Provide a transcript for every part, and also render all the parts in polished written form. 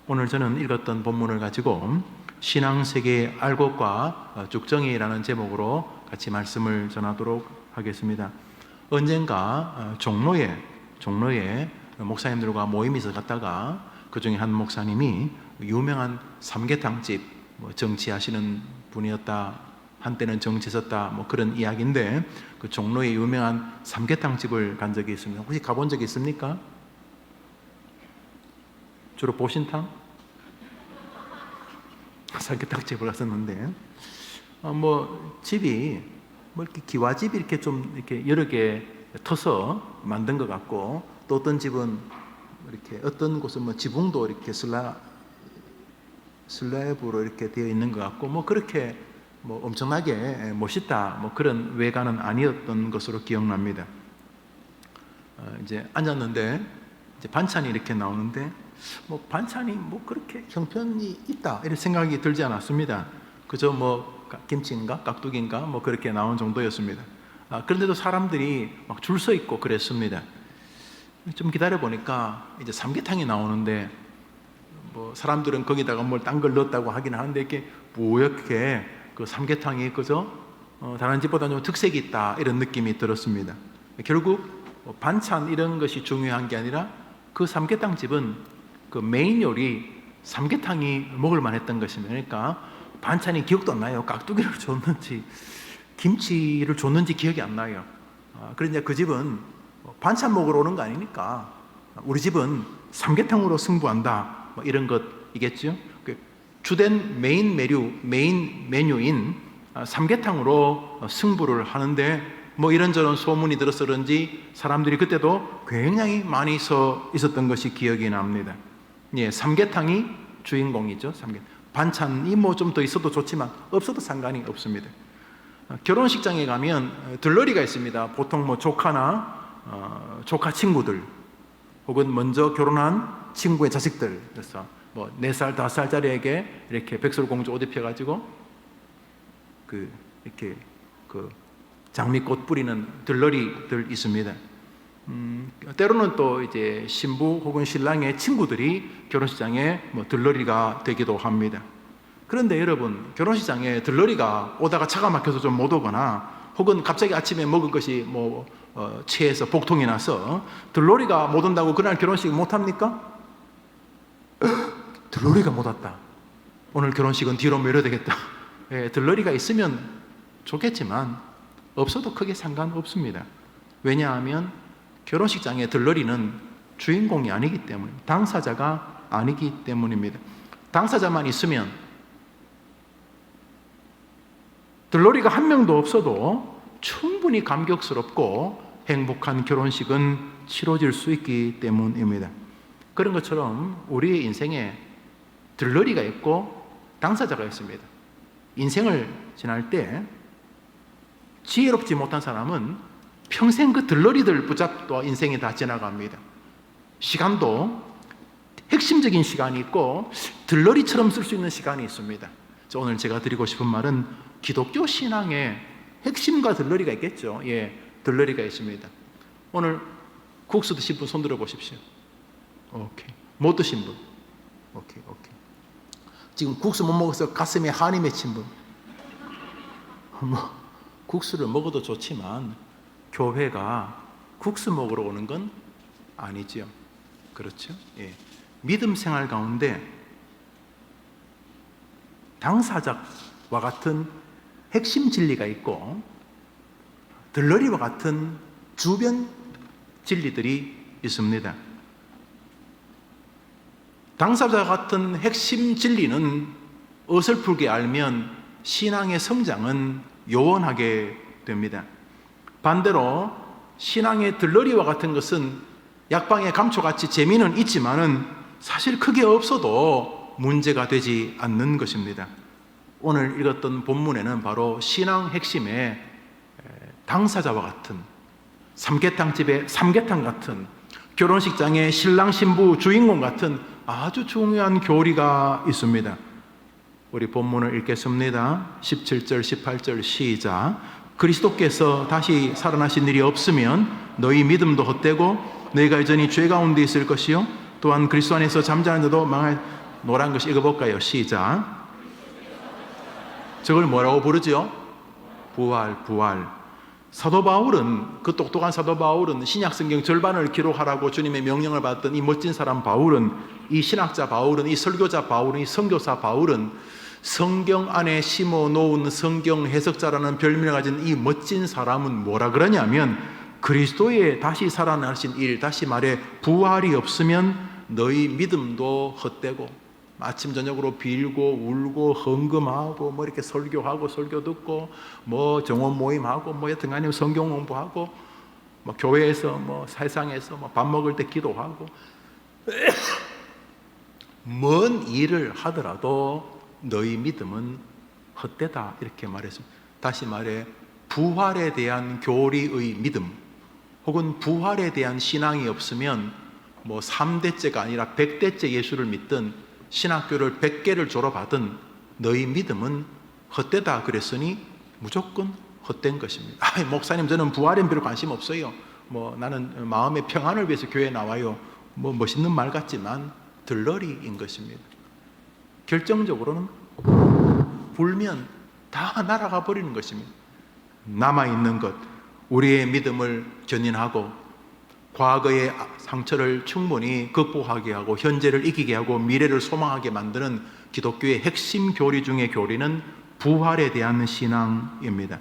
오늘 저는 읽었던 본문을 가지고 신앙세계의 알곡과 쭉정이라는 제목으로 같이 말씀을 전하도록 하겠습니다. 언젠가 종로에 목사님들과 모임이 있었다가 그 중에 한 목사님이 유명한 삼계탕집, 정치하시는 분이었다, 한때는 정치했었다, 그런 이야기인데, 그 종로에 유명한 삼계탕집을 간 적이 있습니다. 혹시 가본 적이 있습니까? 주로 보신탕? 삼계탕집을 갔었는데, 집이 이렇게 기와집이 이렇게 좀 이렇게 여러 개 터서 만든 것 같고, 또 어떤 집은 이렇게 어떤 곳은 지붕도 이렇게 슬랩으로 이렇게 되어 있는 것 같고, 그렇게 엄청나게 멋있다, 그런 외관은 아니었던 것으로 기억납니다. 이제 앉았는데 이제 반찬이 이렇게 나오는데 반찬이 그렇게 형편이 있다 이런 생각이 들지 않았습니다. 그저 김치인가 깍두기인가 그렇게 나온 정도였습니다. 그런데도 사람들이 막 줄 서 있고 그랬습니다. 좀 기다려 보니까 이제 삼계탕이 나오는데 사람들은 거기다가 딴 걸 넣었다고 하긴 하는데 이렇게 뿌옇게 그 삼계탕이 그저 다른 집보다 좀 특색이 있다 이런 느낌이 들었습니다. 결국 반찬 이런 것이 중요한 게 아니라 그 삼계탕 집은 그 메인 요리 삼계탕이 먹을 만했던 것입니다. 그러니까 반찬이 기억도 안 나요. 깍두기를 줬는지 김치를 줬는지 기억이 안 나요. 그런데 그 집은 반찬 먹으러 오는 거 아니니까 우리 집은 삼계탕으로 승부한다 이런 것이겠죠. 주된 메인 메뉴인 삼계탕으로 승부를 하는데 이런저런 소문이 들어서 그런지 사람들이 그때도 굉장히 많이 서 있었던 것이 기억이 납니다. 예, 삼계탕이 주인공이죠. 반찬이 좀 더 있어도 좋지만 없어도 상관이 없습니다. 결혼식장에 가면 들러리가 있습니다. 보통 조카나 조카 친구들 혹은 먼저 결혼한 친구의 자식들, 그래서 4살, 5살짜리에게 이렇게 백설공주 옷 입혀가지고 이렇게 장미꽃 뿌리는 들러리들 있습니다. 때로는 또 이제 신부 혹은 신랑의 친구들이 결혼식장에 들러리가 되기도 합니다. 그런데 여러분, 결혼식장에 들러리가 오다가 차가 막혀서 좀 못 오거나 혹은 갑자기 아침에 먹은 것이 체해서 복통이 나서 들러리가 못 온다고 그날 결혼식 못 합니까? 들러리가 못 왔다. 오늘 결혼식은 뒤로 미뤄야 되겠다. 예, 들러리가 있으면 좋겠지만 없어도 크게 상관없습니다. 왜냐하면 결혼식장의 들러리는 주인공이 아니기 때문에, 당사자가 아니기 때문입니다. 당사자만 있으면 들러리가 한 명도 없어도 충분히 감격스럽고 행복한 결혼식은 치러질 수 있기 때문입니다. 그런 것처럼 우리의 인생에 들러리가 있고 당사자가 있습니다. 인생을 지날 때 지혜롭지 못한 사람은 평생 그 들러리들 붙잡고 인생이 다 지나갑니다. 시간도 핵심적인 시간이 있고 들러리처럼 쓸 수 있는 시간이 있습니다. 오늘 제가 드리고 싶은 말은 기독교 신앙의 핵심과 들러리가 있겠죠. 예, 들러리가 있습니다. 오늘 국수 드신 분 손 들어 보십시오. 오케이. 못 드신 분. 오케이. 지금 국수 못 먹어서 가슴에 한이 맺힌 분. 국수를 먹어도 좋지만 교회가 국수 먹으러 오는 건 아니죠. 그렇죠? 예. 믿음 생활 가운데 당사자와 같은 핵심 진리가 있고 들러리와 같은 주변 진리들이 있습니다. 당사자와 같은 핵심 진리는 어설프게 알면 신앙의 성장은 요원하게 됩니다. 반대로 신앙의 들러리와 같은 것은 약방의 감초같이 재미는 있지만은 사실 크게 없어도 문제가 되지 않는 것입니다. 오늘 읽었던 본문에는 바로 신앙 핵심에 당사자와 같은, 삼계탕집의 삼계탕 같은, 결혼식장의 신랑 신부 주인공 같은 아주 중요한 교리가 있습니다. 우리 본문을 읽겠습니다. 17절 18절 시작. 그리스도께서 다시 살아나신 일이 없으면 너희 믿음도 헛되고 너희가 여전히 죄 가운데 있을 것이요 또한 그리스도 안에서 잠자는 자도 노란 글씨 읽어볼까요? 시작. 저걸 뭐라고 부르죠? 부활, 부활. 사도 바울은, 그 똑똑한 사도 바울은 신약 성경 절반을 기록하라고 주님의 명령을 받던 이 멋진 사람 바울은, 이 신학자 바울은, 이 설교자 바울은, 이 선교사 바울은 성경 안에 심어 놓은 성경 해석자라는 별명을 가진 이 멋진 사람은 뭐라 그러냐면, 그리스도의 다시 살아나신 일, 다시 말해 부활이 없으면 너희 믿음도 헛되고, 아침 저녁으로 빌고 울고 헌금하고 뭐 이렇게 설교하고 설교 듣고 뭐 정원 모임하고 뭐 여튼간에 성경 공부하고 뭐 교회에서 뭐 세상에서 뭐 밥 먹을 때 기도하고 뭔 일을 하더라도 너희 믿음은 헛되다 이렇게 말했습니다. 다시 말해 부활에 대한 교리의 믿음 혹은 부활에 대한 신앙이 없으면 뭐 3대째가 아니라 100대째 예수를 믿든 신학교를 100개를 졸업하든 너희 믿음은 헛되다 그랬으니 무조건 헛된 것입니다. 목사님 저는 부활엔 별로 관심 없어요. 뭐 나는 마음의 평안을 위해서 교회에 나와요. 뭐 멋있는 말 같지만 들러리인 것입니다. 결정적으로는 불면 다 날아가 버리는 것입니다. 남아있는 것, 우리의 믿음을 견인하고 과거의 상처를 충분히 극복하게 하고 현재를 이기게 하고 미래를 소망하게 만드는 기독교의 핵심 교리 중의 교리는 부활에 대한 신앙입니다.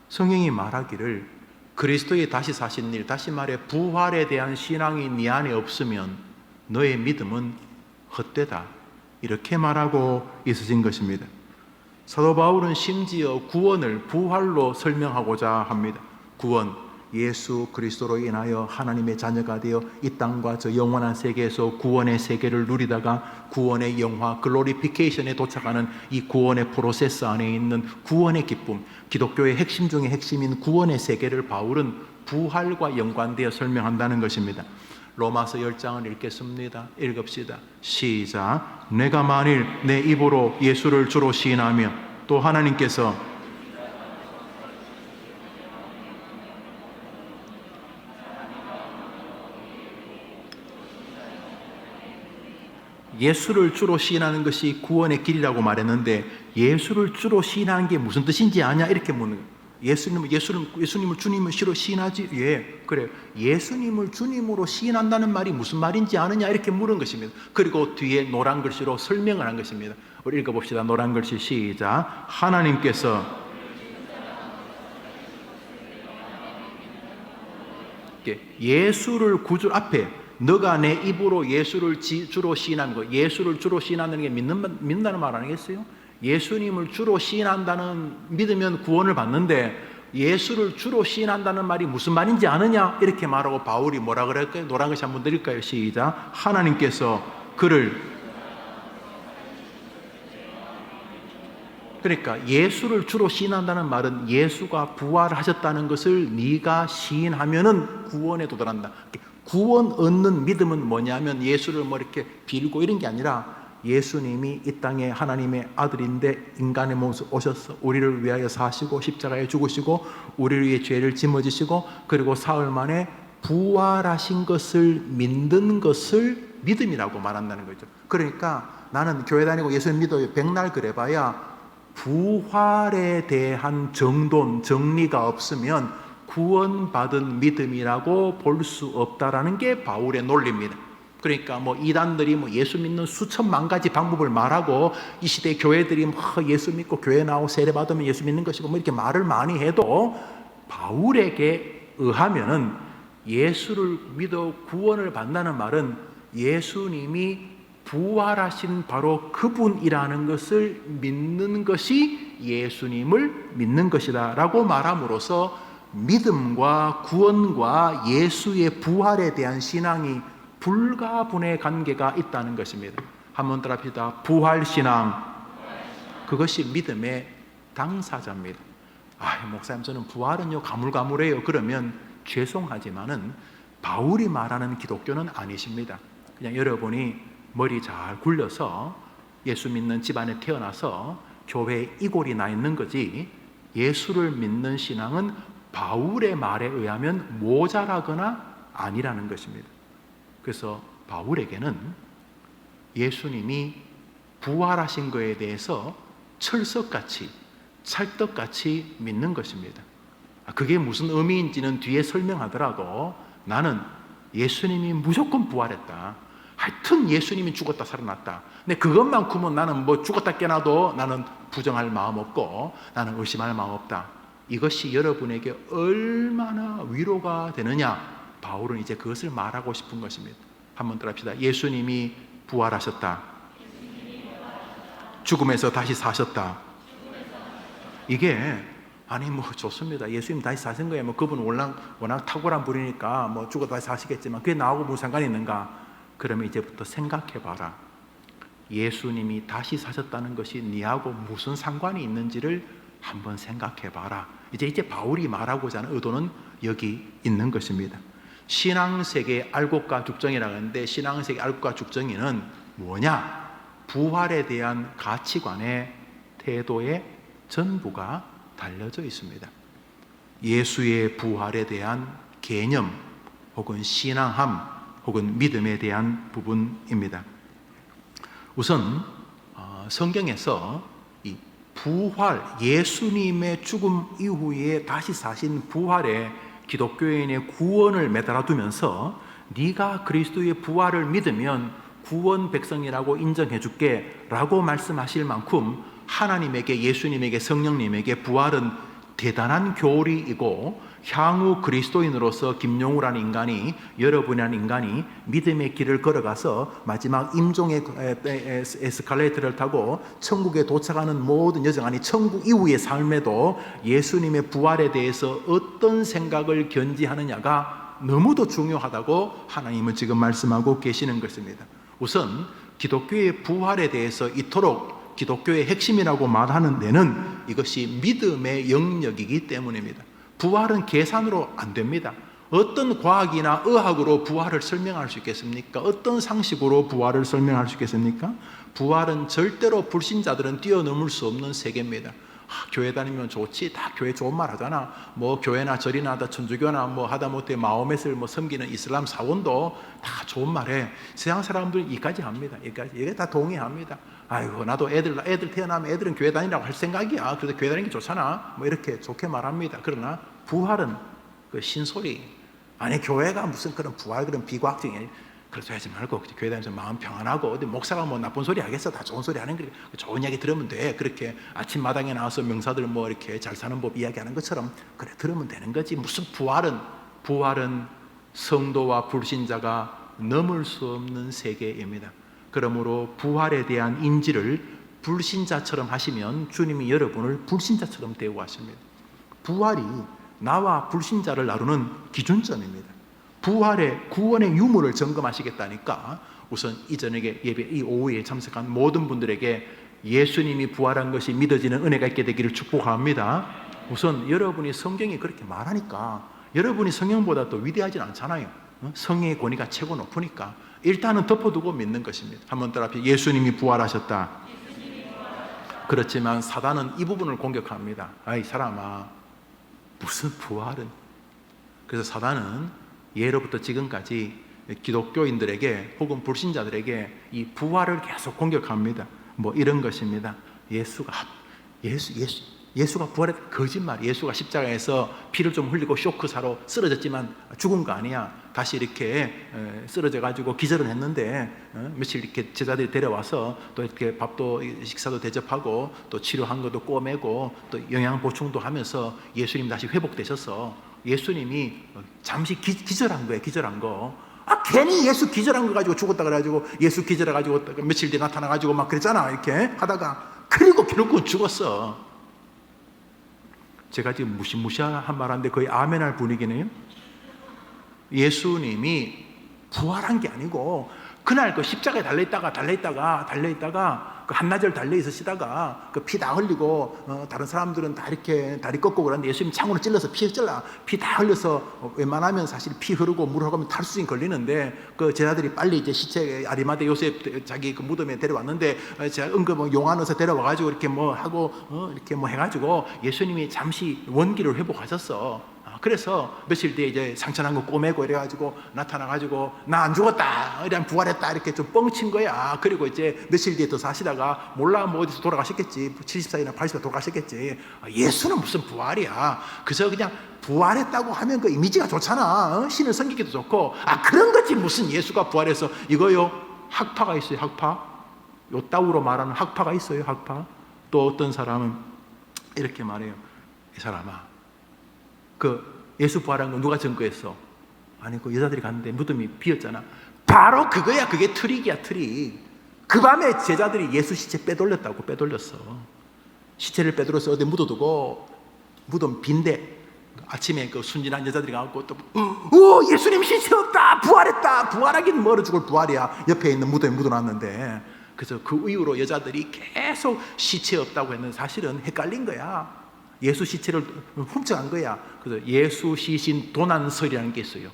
성경이 말하기를 그리스도의 다시 사신 일, 다시 말해 부활에 대한 신앙이 네 안에 없으면 너의 믿음은 헛되다 이렇게 말하고 있으신 것입니다. 사도 바울은 심지어 구원을 부활로 설명하고자 합니다. 구원, 예수 그리스도로 인하여 하나님의 자녀가 되어 이 땅과 저 영원한 세계에서 구원의 세계를 누리다가 구원의 영화 글로리피케이션에 도착하는 이 구원의 프로세스 안에 있는 구원의 기쁨, 기독교의 핵심 중의 핵심인 구원의 세계를 바울은 부활과 연관되어 설명한다는 것입니다. 로마서 10장을 읽겠습니다. 읽읍시다. 시작. 내가 만일 내 입으로 예수를 주로 시인하며 또 하나님께서 예수를 주로 시인하는 것이 구원의 길이라고 말했는데 예수를 주로 시인하는 게 무슨 뜻인지 아냐? 이렇게 묻는 거예요. 예수님을 주님을 주로 시인하지? 예, 그래요. 예수님을 주님으로 시인한다는 말이 무슨 말인지 아느냐? 이렇게 물은 것입니다. 그리고 뒤에 노란 글씨로 설명을 한 것입니다. 우리 읽어봅시다. 노란 글씨 시작. 하나님께서 예수를 구주 앞에 너가 내 입으로 예수를 주로 시인하는 거, 예수를 주로 시인하는 게 믿는다는 말 아니겠어요? 예수님을 주로 시인한다는 믿으면 구원을 받는데 예수를 주로 시인한다는 말이 무슨 말인지 아느냐? 이렇게 말하고 바울이 뭐라 그럴까요? 노란 글씨 한번 드릴까요? 시작. 하나님께서 그를, 그러니까 예수를 주로 시인한다는 말은 예수가 부활하셨다는 것을 네가 시인하면은 구원에 도달한다. 구원 얻는 믿음은 뭐냐면 예수를 뭐 이렇게 빌고 이런 게 아니라 예수님이 이 땅에 하나님의 아들인데 인간의 몸으로 오셔서 우리를 위하여 사시고 십자가에 죽으시고 우리를 위해 죄를 짊어지시고 그리고 사흘 만에 부활하신 것을 믿는 것을 믿음이라고 말한다는 거죠. 그러니까 나는 교회 다니고 예수님 믿어요. 백날 그래봐야 부활에 대한 정돈, 정리가 없으면 구원받은 믿음이라고 볼 수 없다라는 게 바울의 논리입니다. 그러니까 뭐 이단들이 뭐 예수 믿는 수천만 가지 방법을 말하고 이 시대 교회들이 뭐 예수 믿고 교회 나오고 세례 받으면 예수 믿는 것이고 뭐 이렇게 말을 많이 해도 바울에게 의하면은 예수를 믿어 구원을 받는다는 말은 예수님이 부활하신 바로 그분이라는 것을 믿는 것이 예수님을 믿는 것이다 라고 말함으로써 믿음과 구원과 예수의 부활에 대한 신앙이 불가분의 관계가 있다는 것입니다. 한번 따라합시다. 부활신앙, 그것이 믿음의 당사자입니다. 목사님 저는 부활은요 가물가물해요. 그러면 죄송하지만은 바울이 말하는 기독교는 아니십니다. 그냥 여러분이 머리 잘 굴려서 예수 믿는 집안에 태어나서 교회에 이골이 나 있는 거지, 예수를 믿는 신앙은 바울의 말에 의하면 모자라거나 아니라는 것입니다. 그래서 바울에게는 예수님이 부활하신 것에 대해서 철석같이 찰떡같이 믿는 것입니다. 그게 무슨 의미인지는 뒤에 설명하더라도 나는 예수님이 무조건 부활했다. 하여튼 예수님이 죽었다 살아났다. 근데 그것만큼은 나는 뭐 죽었다 깨나도 나는 부정할 마음 없고 나는 의심할 마음 없다. 이것이 여러분에게 얼마나 위로가 되느냐, 바울은 이제 그것을 말하고 싶은 것입니다. 한번 따라합시다. 예수님이 부활하셨다. 죽음에서 다시 사셨다. 이게 아니 뭐 좋습니다. 예수님 다시 사신 거예요. 뭐 그분 워낙 탁월한 분이니까 뭐 죽어도 다시 사시겠지만 그게 나하고 무슨 상관이 있는가? 그러면 이제부터 생각해봐라. 예수님이 다시 사셨다는 것이 네하고 무슨 상관이 있는지를 한번 생각해봐라. 이제 바울이 말하고자 하는 의도는 여기 있는 것입니다. 신앙세계 알곡과 죽정이라고 하는데, 신앙세계 알곡과 죽정이는 뭐냐? 부활에 대한 가치관의 태도의 전부가 달려져 있습니다. 예수의 부활에 대한 개념 혹은 신앙함 혹은 믿음에 대한 부분입니다. 우선 성경에서 이 부활, 예수님의 죽음 이후에 다시 사신 부활에 기독교인의 구원을 매달아 두면서 네가 그리스도의 부활을 믿으면 구원 백성이라고 인정해 줄게 라고 말씀하실 만큼 하나님에게, 예수님에게, 성령님에게 부활은 대단한 교리이고, 향후 그리스도인으로서 김용우라는 인간이, 여러분이라는 인간이 믿음의 길을 걸어가서 마지막 임종의 에스컬레이터를 타고 천국에 도착하는 모든 여정, 아니 천국 이후의 삶에도 예수님의 부활에 대해서 어떤 생각을 견지하느냐가 너무도 중요하다고 하나님은 지금 말씀하고 계시는 것입니다. 우선 기독교의 부활에 대해서 이토록 기독교의 핵심이라고 말하는 데는 이것이 믿음의 영역이기 때문입니다. 부활은 계산으로 안 됩니다. 어떤 과학이나 의학으로 부활을 설명할 수 있겠습니까? 어떤 상식으로 부활을 설명할 수 있겠습니까? 부활은 절대로 불신자들은 뛰어넘을 수 없는 세계입니다. 교회 다니면 좋지, 다 교회 좋은 말 하잖아. 뭐 교회나 절이나 하다 천주교나 뭐 하다못해 마호멧을 뭐 섬기는 이슬람 사원도 다 좋은 말해. 세상 사람들은 이까지 합니다. 이게 다 동의합니다. 아이고 나도 애들 태어나면 애들은 교회 다니라고 할 생각이야. 그래서 교회 다니는 게 좋잖아. 뭐 이렇게 좋게 말합니다. 그러나 부활은 그 신소리. 아니 교회가 무슨 그런 부활 그런 비과학적인, 그래서 하지 말고 교회 다니면서 마음 평안하고, 어디 목사가 뭐 나쁜 소리 하겠어? 다 좋은 소리 하는 거니까 좋은 이야기 들으면 돼. 그렇게 아침마당에 나와서 명사들 뭐 이렇게 잘 사는 법 이야기하는 것처럼 그래 들으면 되는 거지. 무슨 부활은 성도와 불신자가 넘을 수 없는 세계입니다. 그러므로 부활에 대한 인지를 불신자처럼 하시면 주님이 여러분을 불신자처럼 대우하십니다. 부활이 나와 불신자를 나누는 기준점입니다. 부활의 구원의 유무를 점검하시겠다니까 우선 이 저녁에 예배, 이 오후에 참석한 모든 분들에게 예수님이 부활한 것이 믿어지는 은혜가 있게 되기를 축복합니다. 우선 여러분이 성경이 그렇게 말하니까 여러분이 성경보다 더 위대하진 않잖아요. 성령의 권위가 최고 높으니까 일단은 덮어두고 믿는 것입니다. 한번 따라합시다. 예수님이 부활하셨다. 그렇지만 사단은 이 부분을 공격합니다. 아이 사람아, 무슨 부활은? 그래서 사단은 예로부터 지금까지 기독교인들에게 혹은 불신자들에게 이 부활을 계속 공격합니다. 뭐 이런 것입니다. 예수가 부활했다. 거짓말. 예수가 십자가에서 피를 좀 흘리고 쇼크사로 쓰러졌지만 죽은 거 아니야. 다시 이렇게 쓰러져 가지고 기절을 했는데 며칠 이렇게 제자들이 데려와서 또 이렇게 밥도 식사도 대접하고 또 치료한 것도 꼬매고 또 영양 보충도 하면서 예수님 다시 회복되셔서 예수님이 잠시 기절한 거예요. 기절한 거. 괜히 예수 기절한 거 가지고 죽었다 그래가지고 예수 기절해가지고 며칠 뒤에 나타나가지고 막 그랬잖아. 이렇게 하다가 그리고 결국은 죽었어. 제가 지금 무시무시한 말하는데 거의 아멘할 분위기네요. 예수님이 부활한 게 아니고 그날 그 십자가에 달려있다가 그 한나절 달려있으시다가 그 피 다 흘리고 다른 사람들은 다 이렇게 다리 꺾고 그러는데 예수님 창으로 찔러서 피 다 흘려서 웬만하면 사실 피 흐르고 물 흐르면 탈수인 걸리는데 그 제자들이 빨리 이제 시체 아리마대 요셉 자기 그 무덤에 데려왔는데 제가 응급 용안에서 데려와가지고 이렇게 뭐 하고 이렇게 뭐 해가지고 예수님이 잠시 원기를 회복하셨어. 그래서 며칠 뒤에 이제 상처난 거 꼬매고 이래가지고 나타나가지고 나 안 죽었다, 이런 부활했다 이렇게 좀 뻥친 거야. 그리고 이제 며칠 뒤에 더 사시다가 몰라 뭐 어디서 돌아가셨겠지, 70살이나 80살 돌아가셨겠지. 예수는 무슨 부활이야. 그저 그냥 부활했다고 하면 그 이미지가 좋잖아. 신을 섬기기도 좋고. 그런 거지. 무슨 예수가 부활해서. 이거요, 학파가 있어요. 학파. 요따우로 말하는 학파가 있어요. 학파. 또 어떤 사람은 이렇게 말해요. 이 사람아, 그 예수 부활한 거 누가 증거했어? 아니, 그 여자들이 갔는데 무덤이 비었잖아. 바로 그거야. 그게 트릭이야, 트릭. 그 밤에 제자들이 예수 시체 빼돌렸다고. 빼돌렸어. 시체를 빼돌려서 어디 묻어두고 무덤 빈대. 아침에 그 순진한 여자들이 가고 또 예수님 시체 없다, 부활했다. 부활하긴 멀어 죽을 부활이야. 옆에 있는 무덤에 묻어놨는데. 그래서 그 이후로 여자들이 계속 시체 없다고 했는데 사실은 헷갈린 거야. 예수 시체를 훔쳐간 거야. 그래서 예수 시신 도난설이라는 게 있어요.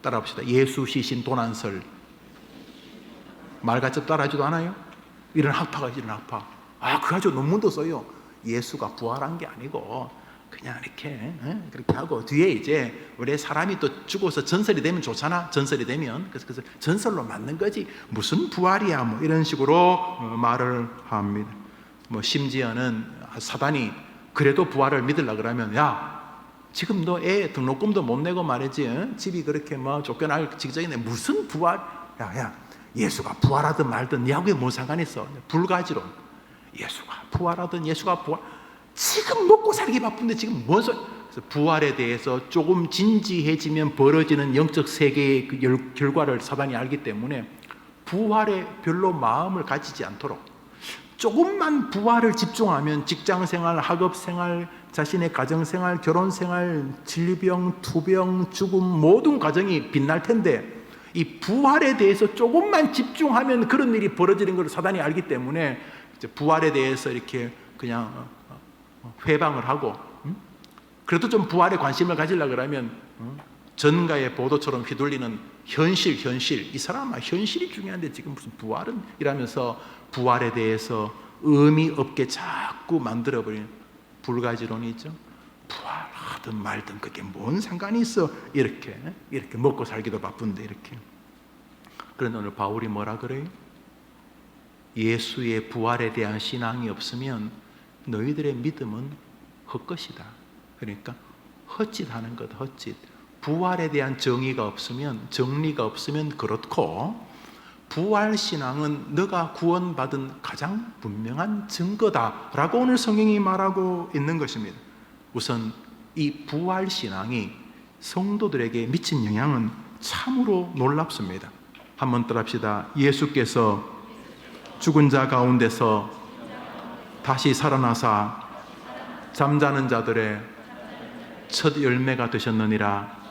따라합시다. 예수 시신 도난설. 말같이 따라하지도 않아요? 이런 학파가 이런 학파. 그거 가지고 논문도 써요. 예수가 부활한 게 아니고 그냥 이렇게 그렇게 하고, 뒤에 이제 우리 사람이 또 죽어서 전설이 되면 좋잖아. 전설이 되면 그래서 전설로 만든 거지 무슨 부활이야 뭐 이런 식으로 말을 합니다. 뭐 심지어는 사단이 그래도 부활을 믿으려 그러면, 야 지금 너 애 등록금도 못 내고 말이지, 집이 그렇게 뭐 쫓겨날 직전인데 무슨 부활, 야 예수가 부활하든 말든 니하고 뭔 상관 있어. 불가지론. 예수가 부활하든 예수가 부활, 지금 먹고 살기 바쁜데 지금 뭔 소리. 부활에 대해서 조금 진지해지면 벌어지는 영적 세계의 그 결과를 사단이 알기 때문에 부활에 별로 마음을 가지지 않도록, 조금만 부활을 집중하면 직장생활, 학업생활, 자신의 가정생활, 결혼생활, 질병, 투병, 죽음 모든 과정이 빛날 텐데, 이 부활에 대해서 조금만 집중하면 그런 일이 벌어지는 걸 사단이 알기 때문에 이제 부활에 대해서 이렇게 그냥 회방을 하고, 그래도 좀 부활에 관심을 가지려고 그러면 전가의 보도처럼 휘둘리는 현실. 이 사람아, 현실이 중요한데 지금 무슨 부활은 이라면서 부활에 대해서 의미 없게 자꾸 만들어버리는 불가지론이 있죠. 부활하든 말든 그게 뭔 상관이 있어. 이렇게 먹고 살기도 바쁜데 이렇게. 그런데 오늘 바울이 뭐라 그래요? 예수의 부활에 대한 신앙이 없으면 너희들의 믿음은 헛것이다. 그러니까 헛짓하는 것, 헛짓. 부활에 대한 정리가 없으면 그렇고, 부활신앙은 너가 구원받은 가장 분명한 증거다라고 오늘 성경이 말하고 있는 것입니다. 우선 이 부활신앙이 성도들에게 미친 영향은 참으로 놀랍습니다. 한번 따라합시다. 예수께서 죽은 자 가운데서 다시 살아나사 잠자는 자들의 첫 열매가 되셨느니라.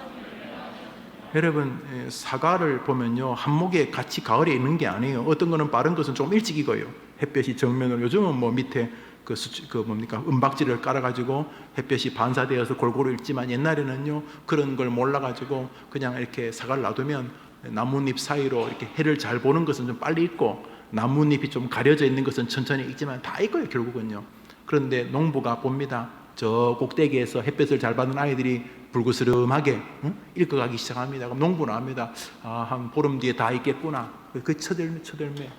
여러분, 사과를 보면요, 한목에 같이 가을에 있는 게 아니에요. 어떤 거는 빠른 것은 좀 일찍 익어요. 햇볕이 정면으로. 요즘은 뭐 밑에 은박지를 깔아가지고 햇볕이 반사되어서 골고루 익지만, 옛날에는요 그런 걸 몰라가지고 그냥 이렇게 사과를 놔두면 나뭇잎 사이로 이렇게 해를 잘 보는 것은 좀 빨리 익고, 나뭇잎이 좀 가려져 있는 것은 천천히 익지만 다 익어요 결국은요. 그런데 농부가 봅니다. 저 꼭대기에서 햇볕을 잘 받는 아이들이 불그스름하게 익어가기 시작합니다. 그럼 농부는 압니다. 한 보름 뒤에 다 익겠구나. 그 첫 열매.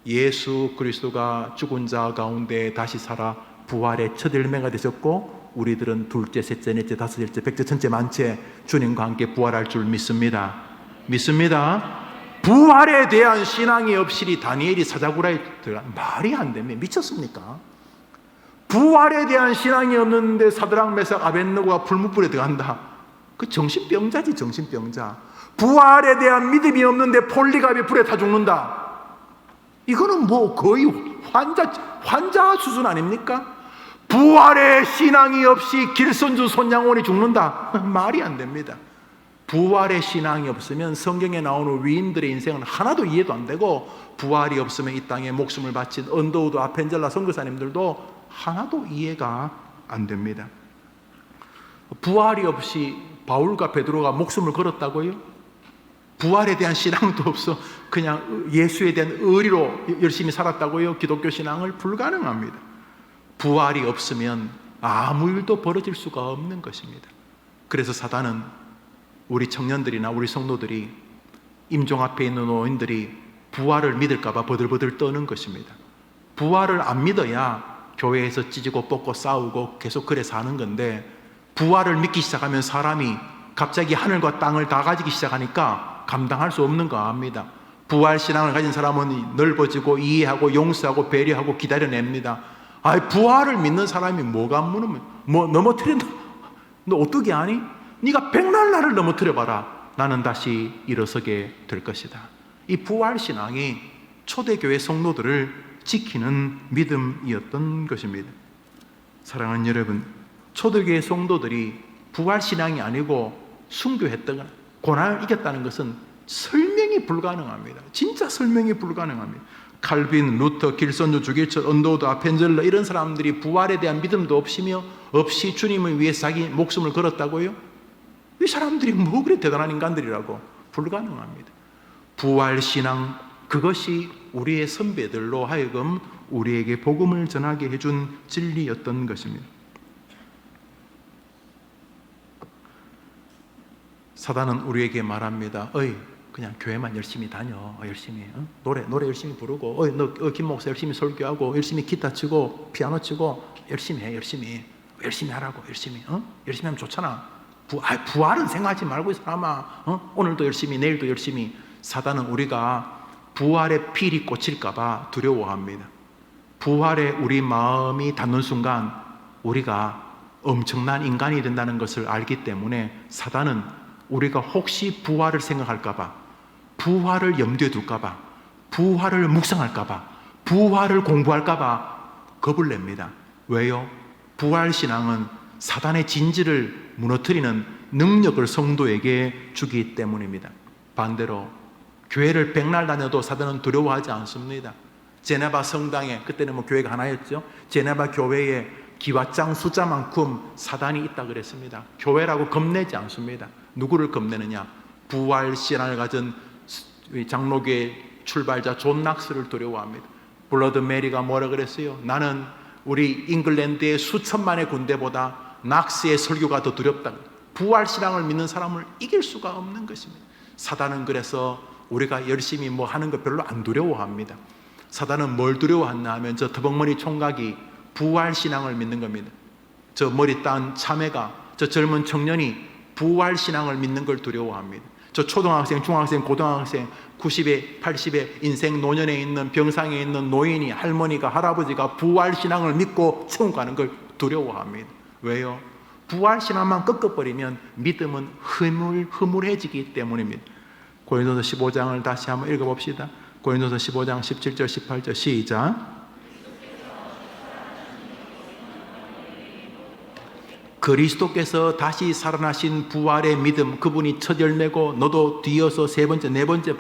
예수 그리스도가 죽은 자 가운데 다시 살아 부활의 첫 열매가 되셨고, 우리들은 둘째, 셋째, 넷째, 다섯째, 백째, 천째, 만째 주님과 함께 부활할 줄 믿습니다. 부활에 대한 신앙이 없이리 다니엘이 사자굴에 들어가, 말이 안 됩니다. 미쳤습니까? 부활에 대한 신앙이 없는데 사드락, 메삭, 아벳느고가 불못불에 들어간다. 그 정신병자지, 정신병자. 부활에 대한 믿음이 없는데 폴리갑이 불에 타 죽는다. 이거는 뭐 거의 환자 수준 아닙니까? 부활의 신앙이 없이 길선주 손양원이 죽는다. 말이 안 됩니다. 부활의 신앙이 없으면 성경에 나오는 위인들의 인생은 하나도 이해도 안 되고, 부활이 없으면 이 땅에 목숨을 바친 언더우드 아펜젤라 선교사님들도 하나도 이해가 안 됩니다. 부활이 없이 바울과 베드로가 목숨을 걸었다고요? 부활에 대한 신앙도 없어 그냥 예수에 대한 의리로 열심히 살았다고요? 기독교 신앙을 불가능합니다. 부활이 없으면 아무 일도 벌어질 수가 없는 것입니다. 그래서 사단은 우리 청년들이나 우리 성도들이 임종 앞에 있는 노인들이 부활을 믿을까 봐 버들버들 떠는 것입니다. 부활을 안 믿어야 교회에서 찢고 뽑고 싸우고 계속 그래 사는 건데, 부활을 믿기 시작하면 사람이 갑자기 하늘과 땅을 다 가지기 시작하니까 감당할 수 없는 거 압니다. 부활신앙을 가진 사람은 넓어지고 이해하고 용서하고 배려하고 기다려냅니다. 부활을 믿는 사람이 뭐가 무너면 넘어뜨린다. 너 어떻게 아니? 네가 백날 나를 넘어뜨려봐라. 나는 다시 일어서게 될 것이다. 이 부활신앙이 초대교회 성도들을 지키는 믿음이었던 것입니다. 사랑하는 여러분, 초대교회 성도들이 부활신앙이 아니고 순교했다거나 고난을 이겼다는 것은 설명이 불가능합니다. 진짜 설명이 불가능합니다. 칼빈, 루터, 길선주, 주길철, 언더우드, 아펜젤러 이런 사람들이 부활에 대한 믿음도 없이 주님을 위해 자기 목숨을 걸었다고요? 이 사람들이 뭐 그래 대단한 인간들이라고? 불가능합니다. 부활신앙, 그것이 우리의 선배들로 하여금 우리에게 복음을 전하게 해준 진리였던 것입니다. 사단은 우리에게 말합니다. 그냥 교회만 열심히 다녀. 열심히 노래 열심히 부르고, 너 김 목사 열심히 설교하고, 열심히 기타 치고 피아노 치고 열심히 해. 열심히 하라고. 열심히 하면 좋잖아. 부활은 생각하지 말고 이 사람아. 오늘도 열심히, 내일도 열심히. 사단은 우리가 부활의 필이 꽂힐까 봐 두려워합니다. 부활에 우리 마음이 닿는 순간 우리가 엄청난 인간이 된다는 것을 알기 때문에 사단은 우리가 혹시 부활을 생각할까 봐, 부활을 염두에 둘까 봐, 부활을 묵상할까 봐, 부활을 공부할까 봐 겁을 냅니다. 왜요? 부활신앙은 사단의 진지를 무너뜨리는 능력을 성도에게 주기 때문입니다. 반대로 교회를 백날 다녀도 사단은 두려워하지 않습니다. 제네바 성당에, 그때는 교회가 하나였죠. 제네바 교회에 기와장 숫자만큼 사단이 있다 그랬습니다. 교회라고 겁내지 않습니다. 누구를 겁내느냐? 부활신앙을 가진 장로교의 출발자 존 낙스를 두려워합니다. 블러드 메리가 뭐라 그랬어요? 나는 우리 잉글랜드의 수천만의 군대보다 낙스의 설교가 더 두렵다. 부활신앙을 믿는 사람을 이길 수가 없는 것입니다. 사단은 그래서 우리가 열심히 하는 거 별로 안 두려워합니다. 사단은 뭘 두려워하나 하면 저 더벅머리 총각이 부활신앙을 믿는 겁니다. 저 머리 딴 참외가, 저 젊은 청년이 부활신앙을 믿는 걸 두려워합니다. 저 초등학생, 중학생, 고등학생, 90에 80에 인생 노년에 있는, 병상에 있는 노인이, 할머니가, 할아버지가 부활신앙을 믿고 천국 가는 걸 두려워합니다. 왜요? 부활신앙만 꺾어버리면 믿음은 흐물해지기 때문입니다. 고린도서 15장을 다시 한번 읽어봅시다. 고린도서 15장 17절 18절 시작. 그리스도께서 다시 살아나신 부활의 믿음, 그분이 첫 열매고 너도 뒤어서 세 번째, 네 번째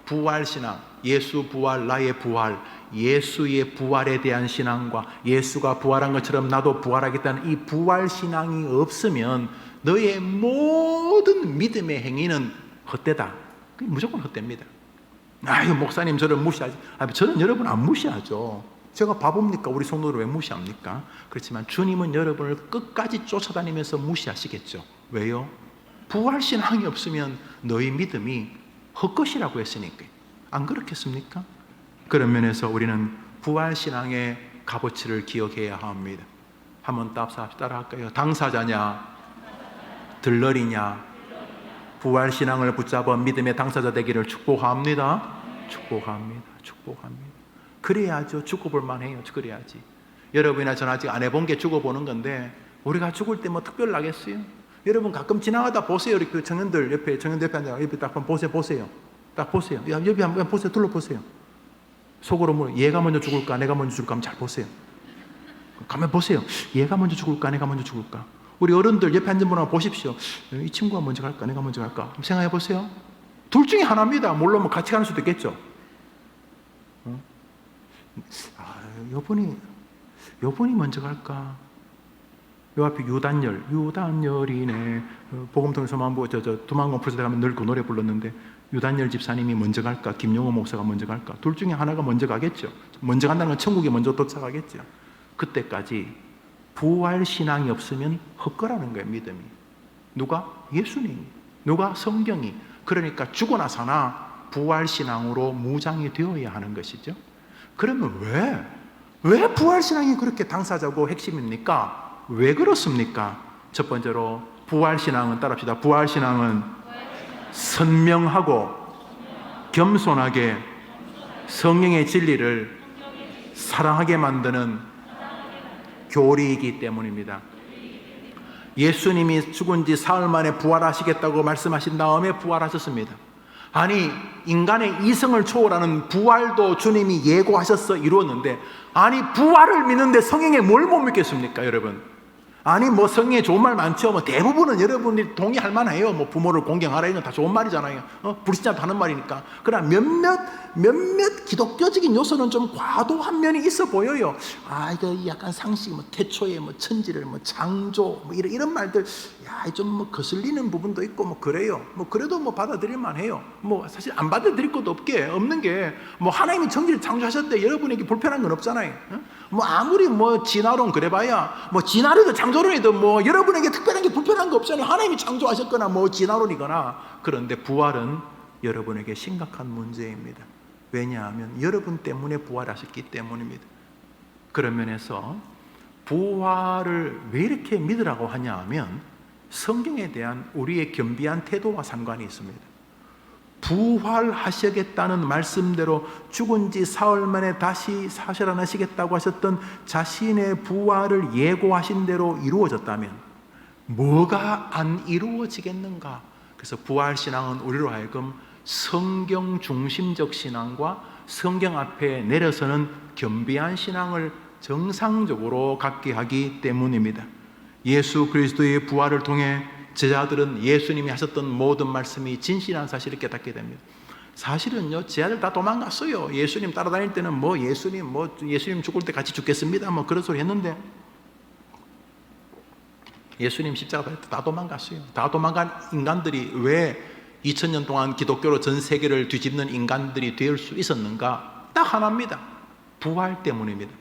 부활신앙, 예수 부활, 나의 부활, 예수의 부활에 대한 신앙과 예수가 부활한 것처럼 나도 부활하겠다는 이 부활신앙이 없으면 너의 모든 믿음의 행위는 헛되다. 무조건 헛됩니다. 목사님 저를 무시하지. 저는 여러분 안 무시하죠. 제가 바보입니까? 우리 성도를 왜 무시합니까? 그렇지만 주님은 여러분을 끝까지 쫓아다니면서 무시하시겠죠. 왜요? 부활신앙이 없으면 너희 믿음이 헛것이라고 했으니까. 안 그렇겠습니까? 그런 면에서 우리는 부활신앙의 값어치를 기억해야 합니다. 한번 따라할까요? 당사자냐 들러리냐? 부활신앙을 붙잡아 믿음의 당사자 되기를 축복합니다. 축복합니다. 그래야죠. 죽어볼 만해요. 그래야지. 여러분이나 저는 아직 안 해본 게 죽어보는 건데, 우리가 죽을 때 특별하겠어요? 여러분 가끔 지나가다 보세요. 이렇게 청년들 옆에 앉아 옆에 딱 보세요. 딱 보세요. 옆에 한번 보세요. 둘러보세요. 속으로 얘가 먼저 죽을까 내가 먼저 죽을까 한번 잘 보세요. 가만 보세요. 얘가 먼저 죽을까 내가 먼저 죽을까. 우리 어른들 옆에 앉은 분 한번 보십시오. 이 친구가 먼저 갈까 내가 먼저 갈까 한번 생각해 보세요. 둘 중에 하나입니다. 물론 같이 가는 수도 있겠죠. 여분이 먼저 갈까? 요 앞에 유단열이네. 복음통에서만 보고 두만공 풀서대 가면 늘 그 노래 불렀는데, 유단열 집사님이 먼저 갈까? 김용호 목사가 먼저 갈까? 둘 중에 하나가 먼저 가겠죠. 먼저 간다는 건 천국에 먼저 도착하겠죠. 그때까지 부활신앙이 없으면 헛거라는 거예요. 믿음이. 누가? 예수님이. 누가? 성경이. 그러니까 죽어나 사나 부활신앙으로 무장이 되어야 하는 것이죠. 그러면 왜 부활신앙이 그렇게 당사자고 핵심입니까? 왜 그렇습니까? 첫 번째로 부활신앙은, 따라합시다. 부활신앙은 선명하고 겸손하게 성령의 진리를 사랑하게 만드는 교리이기 때문입니다. 예수님이 죽은 지 사흘 만에 부활하시겠다고 말씀하신 다음에 부활하셨습니다. 아니, 인간의 이성을 초월하는 부활도 주님이 예고하셔서 이루었는데, 아니 부활을 믿는데 성경에 뭘 못 믿겠습니까, 여러분? 아니 뭐 성경에 좋은 말 많죠. 뭐 대부분은 여러분들이 동의할 만해요. 뭐 부모를 공경하라, 이건 다 좋은 말이잖아요. 불신자도 하는 말이니까. 그러나 몇몇 기독교적인 요소는 좀 과도한 면이 있어 보여요. 아, 이거 약간 상식, 뭐 태초에 뭐 천지를 뭐 창조, 뭐 이런 말들, 야, 좀 뭐 거슬리는 부분도 있고 뭐 그래요. 뭐 그래도 뭐 받아들일 만해요. 뭐 사실 안 받아들일 것도 없는 게, 뭐 하나님이 천지를 창조하셨대. 여러분에게 불편한 건 없잖아요. 뭐 아무리 뭐 진화론 그래봐야, 뭐 진화론이든 창조론이든 뭐 여러분에게 특별한 게 불편한 거 없잖아요. 하나님이 창조하셨거나 뭐 진화론이거나. 그런데 부활은 여러분에게 심각한 문제입니다. 왜냐하면 여러분 때문에 부활하셨기 때문입니다. 그런 면에서 부활을 왜 이렇게 믿으라고 하냐 하면 성경에 대한 우리의 겸비한 태도와 상관이 있습니다. 부활하시겠다는 말씀대로 죽은 지 사흘 만에 다시 살아나시겠다고 하셨던 자신의 부활을 예고하신 대로 이루어졌다면 뭐가 안 이루어지겠는가? 그래서 부활신앙은 우리로 하여금 성경 중심적 신앙과 성경 앞에 내려서는 겸비한 신앙을 정상적으로 갖게 하기 때문입니다. 예수 그리스도의 부활을 통해 제자들은 예수님이 하셨던 모든 말씀이 진실한 사실을 깨닫게 됩니다. 사실은요, 제자들 다 도망갔어요. 예수님 따라다닐 때는 예수님 죽을 때 같이 죽겠습니다, 뭐 그런 소리 했는데, 예수님 십자가 때 다 도망갔어요. 다 도망간 인간들이 왜 2000년 동안 기독교로 전 세계를 뒤집는 인간들이 될 수 있었는가? 딱 하나입니다. 부활 때문입니다.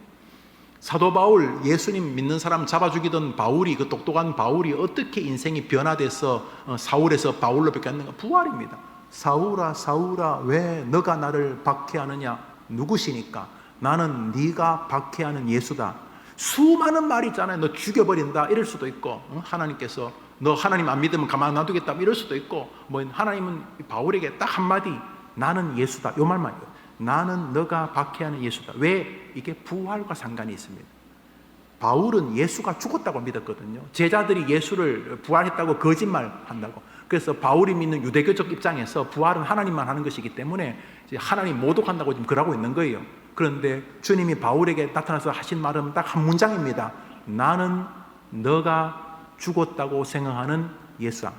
사도 바울, 예수님 믿는 사람 잡아 죽이던 바울이, 그 똑똑한 바울이 어떻게 인생이 변화돼서 사울에서 바울로 바뀌었는가? 부활입니다. 사울아 사울아 왜 너가 나를 박해하느냐? 누구시니까? 나는 네가 박해하는 예수다. 수많은 말이 있잖아요. 너 죽여버린다 이럴 수도 있고, 하나님께서 너 하나님 안 믿으면 가만 놔두겠다 이럴 수도 있고, 뭐 하나님은 바울에게 딱 한마디, 나는 예수다, 요 말만요. 나는 너가 박해하는 예수다. 왜? 이게 부활과 상관이 있습니다. 바울은 예수가 죽었다고 믿었거든요. 제자들이 예수를 부활했다고 거짓말 한다고. 그래서 바울이 믿는 유대교적 입장에서 부활은 하나님만 하는 것이기 때문에 하나님 모독한다고 지금 그러고 있는 거예요. 그런데 주님이 바울에게 나타나서 하신 말은 딱 한 문장입니다. 나는 너가 죽었다고 생각하는 예수야.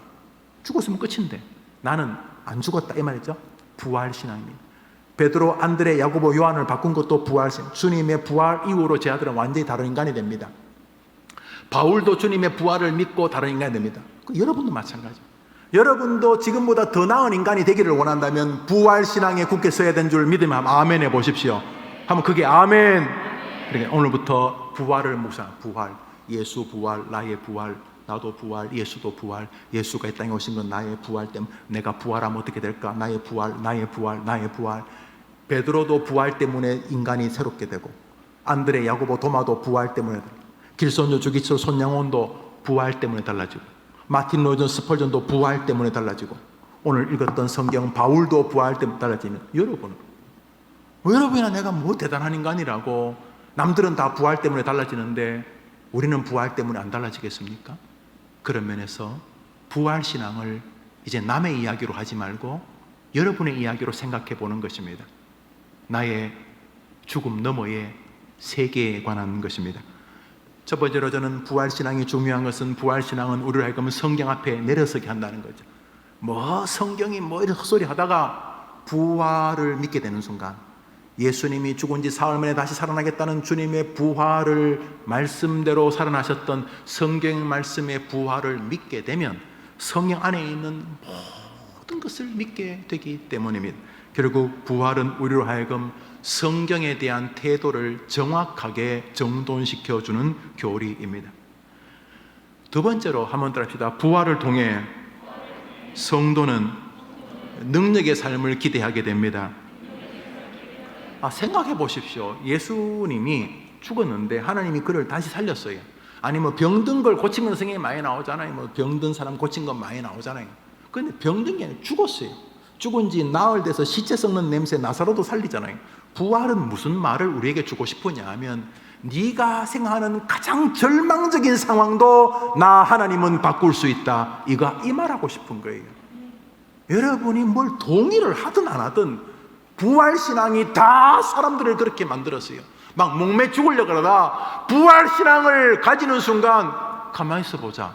죽었으면 끝인데 나는 안 죽었다, 이 말이죠. 부활신앙입니다. 베드로, 안드레, 야고보, 요한을 바꾼 것도 부활신. 주님의 부활 이후로 제자들은 완전히 다른 인간이 됩니다. 바울도 주님의 부활을 믿고 다른 인간이 됩니다. 여러분도 마찬가지죠. 여러분도 지금보다 더 나은 인간이 되기를 원한다면 부활신앙에 굳게 서야 되는 줄 믿으면 한번 아멘 해보십시오. 한번 그게 아멘. 그러니까 오늘부터 부활을 묵상. 부활, 예수 부활, 나의 부활, 나도 부활, 예수도 부활. 예수가 이 땅에 오신 건 나의 부활 때문에. 내가 부활하면 어떻게 될까? 나의 부활, 나의 부활, 나의 부활. 베드로도 부활 때문에 인간이 새롭게 되고, 안드레, 야고보, 도마도 부활 때문에, 길손조, 주기철, 손양원도 부활 때문에 달라지고, 마틴 로이드 스펄전도 부활 때문에 달라지고, 오늘 읽었던 성경 바울도 부활 때문에 달라지면, 여러분이나 내가 뭐 대단한 인간이라고, 남들은 다 부활 때문에 달라지는데 우리는 부활 때문에 안 달라지겠습니까? 그런 면에서 부활신앙을 이제 남의 이야기로 하지 말고 여러분의 이야기로 생각해 보는 것입니다. 나의 죽음 너머의 세계에 관한 것입니다. 첫 번째로 저는 부활신앙이 중요한 것은, 부활신앙은 우리를 하여금 성경 앞에 내려서게 한다는 거죠. 뭐 성경이 뭐 이런 헛소리 하다가 부활을 믿게 되는 순간, 예수님이 죽은 지 사흘 만에 다시 살아나겠다는 주님의 부활을 말씀대로 살아나셨던 성경 말씀의 부활을 믿게 되면 성경 안에 있는 모든 것을 믿게 되기 때문입니다. 결국 부활은 우리로 하여금 성경에 대한 태도를 정확하게 정돈시켜주는 교리입니다. 두 번째로 한번 따라합시다. 부활을 통해 성도는 능력의 삶을 기대하게 됩니다. 생각해 보십시오. 예수님이 죽었는데 하나님이 그를 다시 살렸어요. 아니 뭐 병든 걸 고친 건 성경에 많이 나오잖아요. 뭐 병든 사람 고친 건 많이 나오잖아요. 그런데 병든 게 아니라 죽었어요. 죽은 지 나흘 돼서 시체 썩는 냄새 나사로도 살리잖아요. 부활은 무슨 말을 우리에게 주고 싶으냐 하면, 네가 생각하는 가장 절망적인 상황도 나 하나님은 바꿀 수 있다, 이 말하고 싶은 거예요. 여러분이 뭘 동의를 하든 안 하든 부활신앙이 다 사람들을 그렇게 만들었어요. 막 목매 죽으려고 그러다 부활신앙을 가지는 순간 가만히 있어 보자,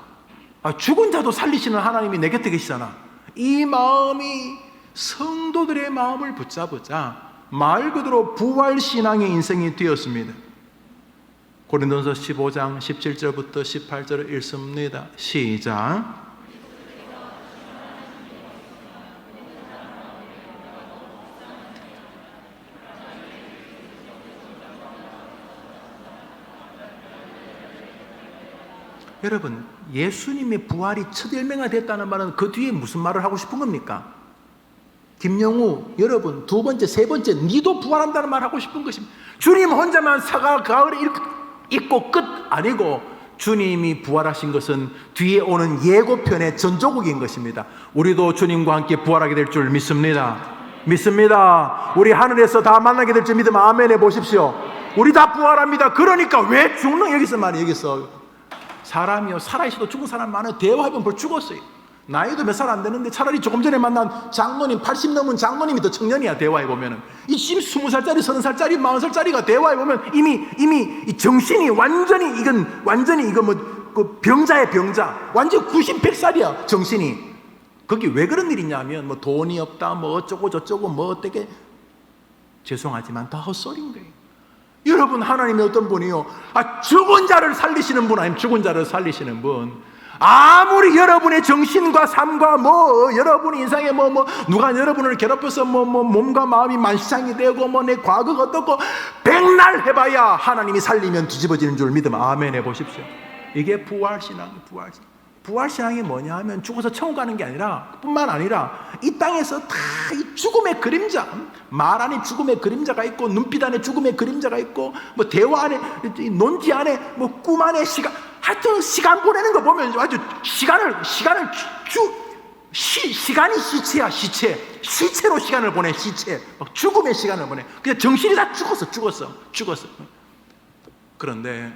죽은 자도 살리시는 하나님이 내 곁에 계시잖아. 이 마음이 성도들의 마음을 붙잡자 말 그대로 부활신앙의 인생이 되었습니다. 고린도서 15장 17절부터 18절을 읽습니다. 시작. 여러분, 예수님의 부활이 첫 열매가 됐다는 말은 그 뒤에 무슨 말을 하고 싶은 겁니까? 김영우, 여러분, 두 번째, 세 번째, 니도 부활한다는 말 하고 싶은 것입니다. 주님 혼자만 사과 가을에 있고 끝 아니고, 주님이 부활하신 것은 뒤에 오는 예고편의 전조국인 것입니다. 우리도 주님과 함께 부활하게 될 줄 믿습니다. 믿습니다. 우리 하늘에서 다 만나게 될 줄 믿으면 아멘 해보십시오. 우리 다 부활합니다. 그러니까 왜 죽는, 여기서 말이에요. 여기서 사람이요, 살아있어도 죽은 사람 많아요. 대화해보면 벌 죽었어요. 나이도 몇 살 안 되는데 차라리 조금 전에 만난 장로님, 80 넘은 장로님이 더 청년이야. 대화해보면 이 지금 20살짜리, 30살짜리, 40살짜리가 대화해보면 이미 이 정신이 완전히 이건 그 병자의 병자, 완전 90, 100살이야 정신이. 거기 왜 그런 일이 있냐면 뭐 돈이 없다, 뭐 어쩌고 저쩌고 뭐 어떻게, 죄송하지만 다 헛소리인 거예요. 여러분, 하나님이 어떤 분이요? 죽은 자를 살리시는 분 아니면 죽은 자를 살리시는 분. 아무리 여러분의 정신과 삶과 여러분의 인생에 누가 여러분을 괴롭혀서 몸과 마음이 만시장이 되고 내 과거가 어떻고 백날 해봐야 하나님이 살리면 뒤집어지는 줄 믿으면 아멘 해보십시오. 이게 부활신앙. 부활신앙이 뭐냐 하면 죽어서 천국 가는 게 아니라, 뿐만 아니라 이 땅에서 다 이 죽음의 그림자, 말 안에 죽음의 그림자가 있고, 눈빛 안에 죽음의 그림자가 있고, 대화 안에, 논지 안에, 꿈 안에 하여튼 시간 보내는 거 보면 아주 시간이 시체야. 시체로 시간을 보내. 죽음의 시간을 보내. 그냥 정신이 다 죽었어. 그런데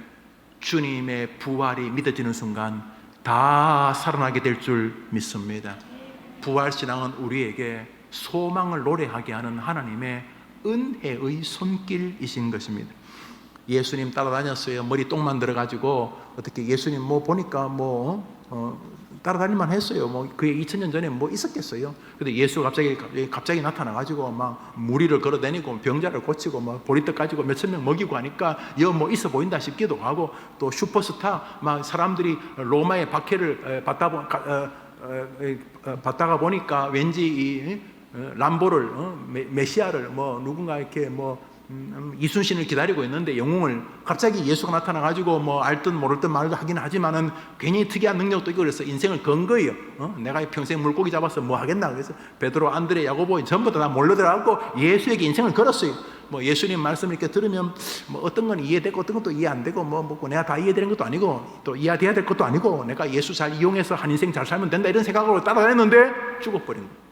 주님의 부활이 믿어지는 순간 다 살아나게 될 줄 믿습니다. 부활신앙은 우리에게 소망을 노래하게 하는 하나님의 은혜의 손길이신 것입니다. 예수님 따라다녔어요. 머리 똥만 들어가지고 어떻게 예수님 보니까 따라다닐만 했어요. 그게 2000년 전에 있었겠어요. 근데 예수가 갑자기 나타나가지고 막 무리를 걸어다니고 병자를 고치고 보리떡 가지고 몇천 명 먹이고 하니까 있어 보인다 싶기도 하고, 또 슈퍼스타 사람들이 로마의 박해를 받다가 보니까 왠지 이 람보를 메시아를 누군가 이렇게 이순신을 기다리고 있는데 영웅을 갑자기 예수가 나타나가지고 알듯 모를 듯 말도 하긴 하지만은 굉장히 특이한 능력도 있고 그래서 인생을 건 거예요. 내가 평생 물고기 잡아서 하겠나. 그래서 베드로, 안드레, 야고보 전부 다 몰려들어가고 예수에게 인생을 걸었어요. 예수님 말씀을 이렇게 들으면 어떤 건 이해되고 어떤 건 또 이해 안 되고 내가 다 이해되는 것도 아니고 또 이해돼야 될 것도 아니고, 내가 예수 잘 이용해서 한 인생 잘 살면 된다 이런 생각으로 따라다녔는데 죽어버린 거예요.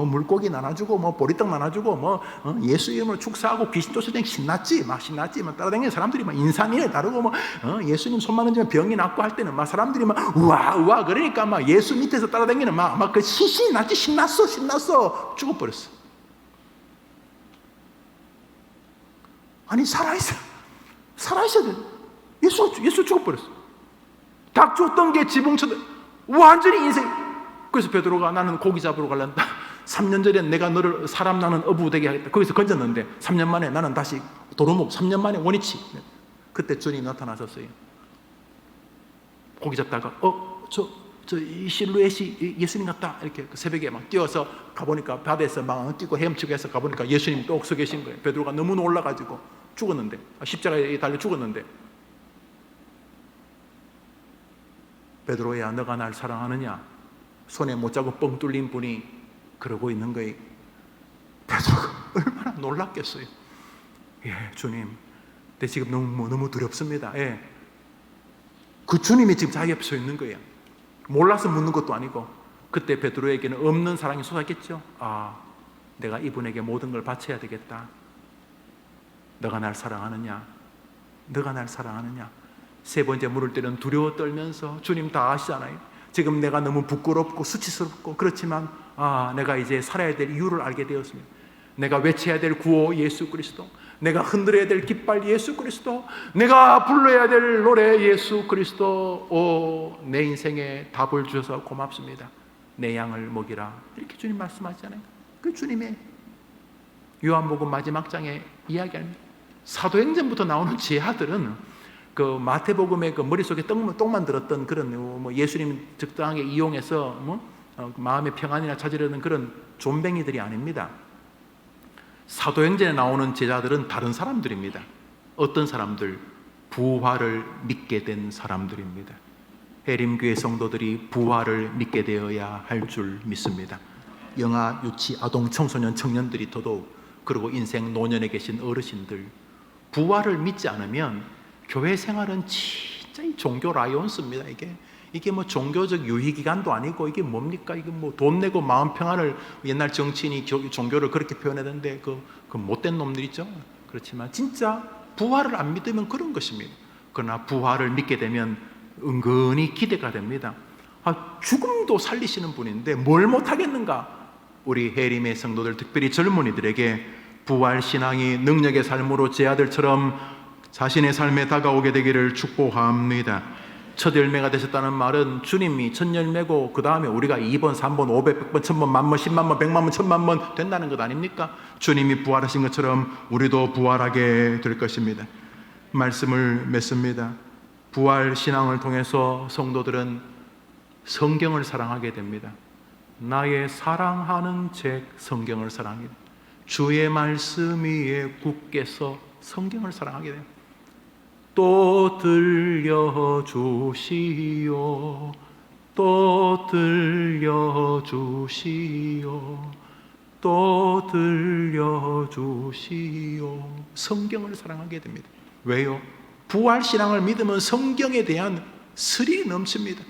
물고기 나눠주고 보리떡 나눠주고 예수 이름으로 축사하고 귀신 쫓아다니기 신났지. 따라다니는 사람들이 인산이네 다르고 예수님 손 만지면 병이 낫고 할 때는 사람들이 우와 그러니까 예수 밑에서 따라다니는 그 신이 났지. 신났어. 죽어버렸어. 아니 살아있어야 돼. 예수 죽어버렸어. 닭 줬던 게 지붕 쳐도 완전히 인생. 그래서 베드로가 나는 고기 잡으러 갈란다. 3년 전에 내가 너를 사람 나는 어부 되게 하겠다. 거기서 건졌는데 3년 만에 나는 다시 도루묵. 3년 만에 원위치. 그때 주님이 나타나셨어요. 고기 잡다가 이 실루엣이 예수님 같다. 이렇게 새벽에 뛰어서 가보니까 바다에서 뛰고 헤엄치고 해서 가보니까 예수님 또 서 계신 거예요. 베드로가 너무 놀라가지고 죽었는데, 십자가에 달려 죽었는데, 베드로야, 너가 날 사랑하느냐? 손에 못 자고 뻥 뚫린 분이 그러고 있는 거예요. 베드로가 얼마나 놀랐겠어요. 예, 주님, 근데 지금 너무 두렵습니다. 예. 그 주님이 지금 자기 앞에 서 있는 거예요. 몰라서 묻는 것도 아니고. 그때 베드로에게는 없는 사랑이 쏟아졌겠죠. 아, 내가 이분에게 모든 걸 바쳐야 되겠다. 너가 날 사랑하느냐? 너가 날 사랑하느냐? 세 번째 물을 때는 두려워 떨면서, 주님 다 아시잖아요. 지금 내가 너무 부끄럽고 수치스럽고 그렇지만 내가 이제 살아야 될 이유를 알게 되었습니다. 내가 외쳐야 될 구호 예수 그리스도, 내가 흔들어야 될 깃발 예수 그리스도, 내가 불러야 될 노래 예수 그리스도. 오, 내 인생에 답을 주셔서 고맙습니다. 내 양을 먹이라, 이렇게 주님 말씀하시잖아요. 그 주님의 요한복음 마지막 장에 이야기합니다. 사도행전부터 나오는 제자들은 그 마태복음의 그 머릿속에 똥만 들었던 그런 뭐 예수님 적당하게 이용해서 마음의 평안이나 찾으려는 그런 존뱅이들이 아닙니다. 사도행전에 나오는 제자들은 다른 사람들입니다. 어떤 사람들? 부활을 믿게 된 사람들입니다. 해림교회 성도들이 부활을 믿게 되어야 할 줄 믿습니다. 영아, 유치, 아동, 청소년, 청년들이 더더욱, 그리고 인생 노년에 계신 어르신들, 부활을 믿지 않으면 교회 생활은 진짜 이 종교 라이온스입니다. 이게 뭐 종교적 유희기간도 아니고, 이게 뭡니까? 이게 뭐 돈 내고 마음 평안을, 옛날 정치인이 종교를 그렇게 표현했는데 그 못된 놈들 있죠. 그렇지만 진짜 부활을 안 믿으면 그런 것입니다. 그러나 부활을 믿게 되면 은근히 기대가 됩니다. 죽음도 살리시는 분인데 뭘 못하겠는가? 우리 해림의 성도들, 특별히 젊은이들에게 부활신앙이 능력의 삶으로 제 아들처럼 자신의 삶에 다가오게 되기를 축복합니다. 첫 열매가 되셨다는 말은 주님이 첫 열매고, 그 다음에 우리가 2번, 3번, 500, 100번, 1000번, 10,000번, 100만 번, 100만 번, 1000만 번 된다는 것 아닙니까? 주님이 부활하신 것처럼 우리도 부활하게 될 것입니다. 말씀을 맺습니다. 부활 신앙을 통해서 성도들은 성경을 사랑하게 됩니다. 나의 사랑하는 책 성경을 사랑해, 주의 말씀 위에 굳게 서 성경을 사랑하게 됩니다. 또 들려주시오, 또 들려주시오, 또 들려주시오. 성경을 사랑하게 됩니다. 왜요? 부활신앙을 믿으면 성경에 대한 스릴이 넘칩니다.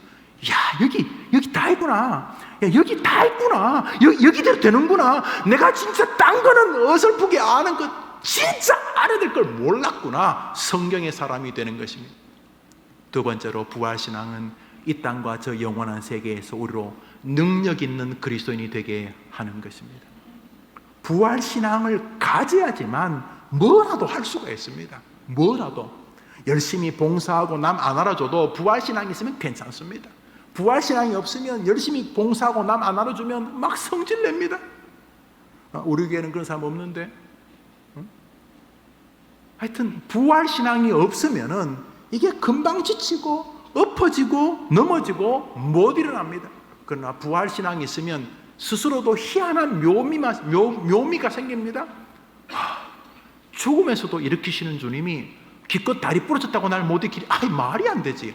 야, 여기 다 있구나. 야, 여기 다 있구나. 여기대로 되는구나. 내가 진짜 딴 거는 어설프게 아는 것 진짜 알아야 될 걸 몰랐구나. 성경의 사람이 되는 것입니다. 두 번째로, 부활신앙은 이 땅과 저 영원한 세계에서 우리로 능력 있는 그리스도인이 되게 하는 것입니다. 부활신앙을 가져야지만 뭐라도 할 수가 있습니다. 뭐라도. 열심히 봉사하고 남 안 알아줘도 부활신앙이 있으면 괜찮습니다. 부활신앙이 없으면 열심히 봉사하고 남 안 알아주면 막 성질냅니다. 우리 교회는 그런 사람 없는데. 하여튼 부활신앙이 없으면은 이게 금방 지치고 엎어지고 넘어지고 못 일어납니다. 그러나 부활신앙이 있으면 스스로도 희한한 묘미가 생깁니다. 죽음에서도 일으키시는 주님이 기껏 다리 부러졌다고 날 못 일으키리, 말이 안 되지.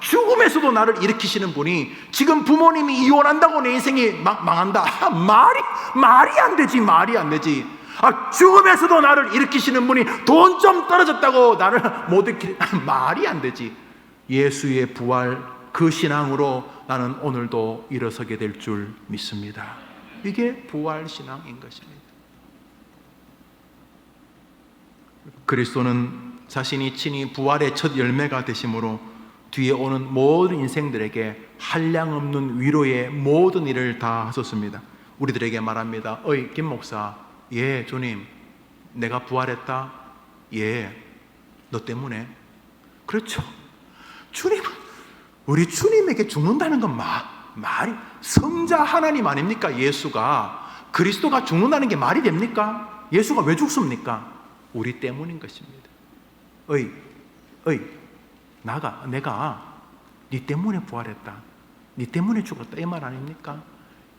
죽음에서도 나를 일으키시는 분이 지금 부모님이 이혼한다고 내 인생이 망한다, 말이 안 되지. 말이 안 되지. 죽음에서도 나를 일으키시는 분이 돈 좀 떨어졌다고 나를 못 일으키리, 말이 안 되지. 예수의 부활, 그 신앙으로 나는 오늘도 일어서게 될 줄 믿습니다. 이게 부활 신앙인 것입니다. 그리스도는 자신이 친히 부활의 첫 열매가 되심으로 뒤에 오는 모든 인생들에게 한량없는 위로의 모든 일을 다 하셨습니다. 우리들에게 말합니다. 어이 김 목사, 예 주님, 내가 부활했다. 예, 너 때문에. 그렇죠. 주님은, 우리 주님에게 죽는다는 건 말이, 성자 하나님 아닙니까? 예수가, 그리스도가 죽는다는 게 말이 됩니까? 예수가 왜 죽습니까? 우리 때문인 것입니다. 내가 네 때문에 부활했다, 네 때문에 죽었다, 이 말 아닙니까?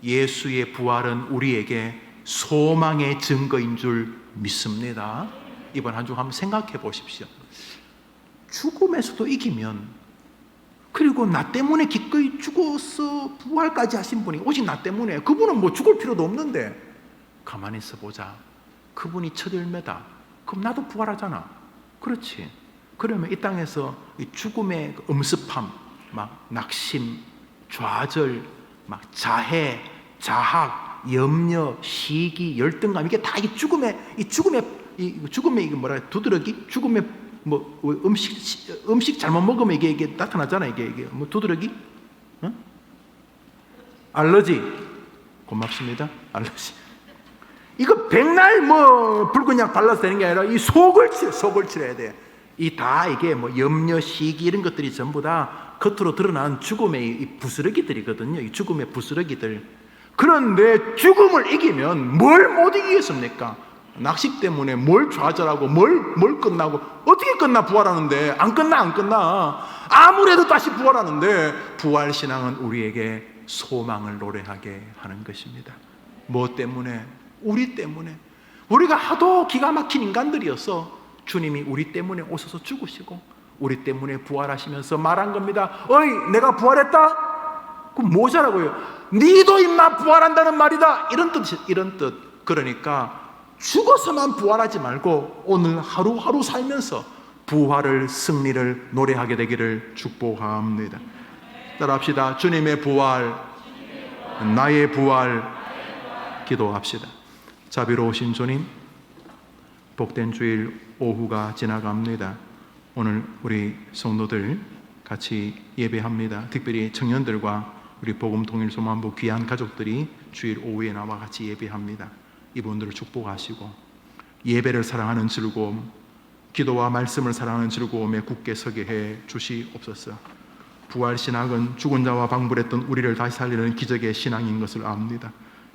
예수의 부활은 우리에게 소망의 증거인 줄 믿습니다. 이번 한 주 한번 생각해 보십시오. 죽음에서도 이기면 그리고 나 때문에 기꺼이 죽어서 부활까지 하신 분이, 오직 나 때문에, 그분은 뭐 죽을 필요도 없는데, 가만히 있어 보자. 그분이 첫 열매다. 그럼 나도 부활하잖아. 그렇지. 그러면 이 땅에서 이 죽음의 엄습함, 막 낙심, 좌절, 막 자해, 자학, 염려, 시기, 열등감, 이게 다 이 죽음의 이게 뭐라 두드러기? 죽음의 뭐 음식 잘못 먹으면 이게 나타나잖아. 이게 뭐 두드러기? 어? 알러지. 고맙습니다. 알러지. 이거 백날 뭐 붉은 약 발라서 되는 게 아니라 이 속을 칠해야 돼. 이게 뭐 염려, 시기 이런 것들이 전부 다 겉으로 드러난 죽음의 이 부스러기들이거든요. 이 죽음의 부스러기들. 그런데 죽음을 이기면 뭘 못 이기겠습니까? 낙심 때문에 뭘 좌절하고 뭘 끝나고, 어떻게 끝나? 부활하는데 안 끝나. 아무래도 다시 부활하는데, 부활신앙은 우리에게 소망을 노래하게 하는 것입니다. 뭐 때문에? 우리 때문에. 우리가 하도 기가 막힌 인간들이어서 주님이 우리 때문에 오셔서 죽으시고 우리 때문에 부활하시면서 말한 겁니다. 어이, 내가 부활했다? 그럼 뭐자라고요? 니도 임마 부활한다는 말이다. 이런 뜻. 그러니까 죽어서만 부활하지 말고 오늘 하루하루 살면서 부활을, 승리를 노래하게 되기를 축복합니다. 따라합시다. 주님의 부활, 나의 부활. 기도합시다. 자비로우신 주님, 복된 주일 오후가 지나갑니다. 오늘 우리 성도들 같이 예배합니다. 특별히 청년들과 우리 복음통일소망부 귀한 가족들이 주일 오후에 나와 같이 예배합니다. 이분들을 축복하시고 예배를 사랑하는 즐거움, 기도와 말씀을 사랑하는 즐거움에 굳게 서게 해 주시옵소서. 부활신앙은 죽은 자와 방불했던 우리를 다시 살리는 기적의 신앙인 것을 압니다.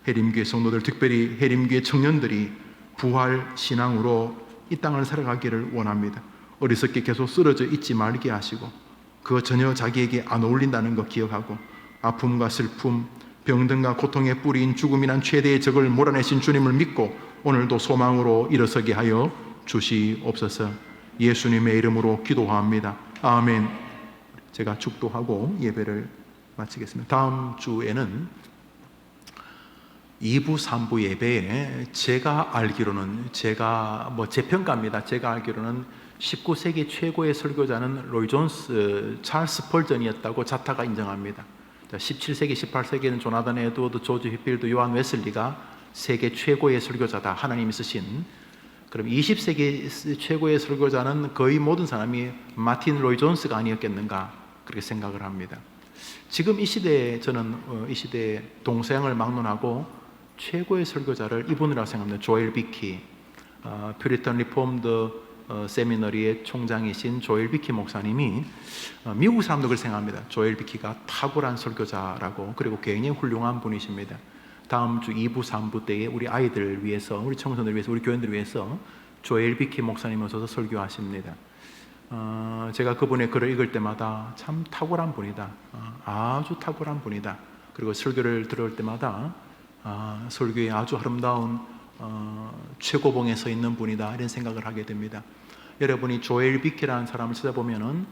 해림교회 성도들, 특별히 해림교회 청년들이 부활신앙으로 이 땅을 살아가기를 원합니다. 어리석게 계속 쓰러져 있지 말게 하시고, 그거 전혀 자기에게 안 어울린다는 거 기억하고, 아픔과 슬픔, 병든과 고통의 뿌리인 죽음이란 최대의 적을 몰아내신 주님을 믿고 오늘도 소망으로 일어서게 하여 주시옵소서. 예수님의 이름으로 기도합니다. 아멘. 제가 축도하고 예배를 마치겠습니다. 다음 주에는 2부, 3부 예배에 제가 알기로는, 제 평가입니다. 제가 알기로는 19세기 최고의 설교자는 로이 존스, 찰스 펄전이었다고 자타가 인정합니다. 17세기, 18세기에는 조나단 에드워드, 조지 휘필드, 요한 웨슬리가 세계 최고의 설교자다, 하나님이 쓰신. 그럼 20세기 최고의 설교자는 거의 모든 사람이 마틴 로이 존스가 아니었겠는가, 그렇게 생각을 합니다. 지금 이 시대에 저는 이 시대에 동서양을 막론하고 최고의 설교자를 이분이라고 생각합니다. 조엘 비키, 퓨리턴 리폼드 세미너리의 총장이신 조엘 비키 목사님이, 미국 사람도 그렇게 생각합니다. 조엘 비키가 탁월한 설교자라고, 그리고 굉장히 훌륭한 분이십니다. 다음 주 2부, 3부 때에 우리 아이들을 위해서, 우리 청소년들을 위해서, 우리 교인들을 위해서 조엘 비키 목사님 오셔서 설교하십니다. 제가 그분의 글을 읽을 때마다 참 탁월한 분이다, 아주 탁월한 분이다. 그리고 설교를 들을 때마다 설교에 아주 아름다운 최고봉에 서 있는 분이다, 이런 생각을 하게 됩니다. 여러분이 조엘 비키라는 사람을 찾아보면은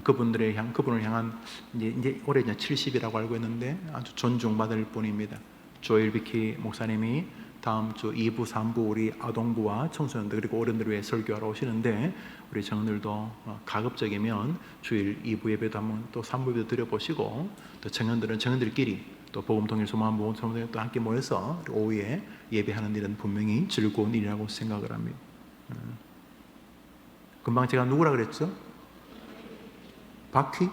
그분을 향한 이제 올해 70이라고 알고 있는데 아주 존중받을 분입니다. 조엘 비키 목사님이 다음 주 2부, 3부 우리 아동부와 청소년들 그리고 어른들 위해 설교하러 오시는데, 우리 청년들도 가급적이면 주일 2부 예배도 한번 또 3부 예배도 드려보시고, 또 청년들은 청년들끼리 또 복음통일소망부 청년들 또 함께 모여서 오후에 예배하는 일은 분명히 즐거운 일이라고 생각을 합니다. 금방 제가 누구라 그랬죠? 바퀴?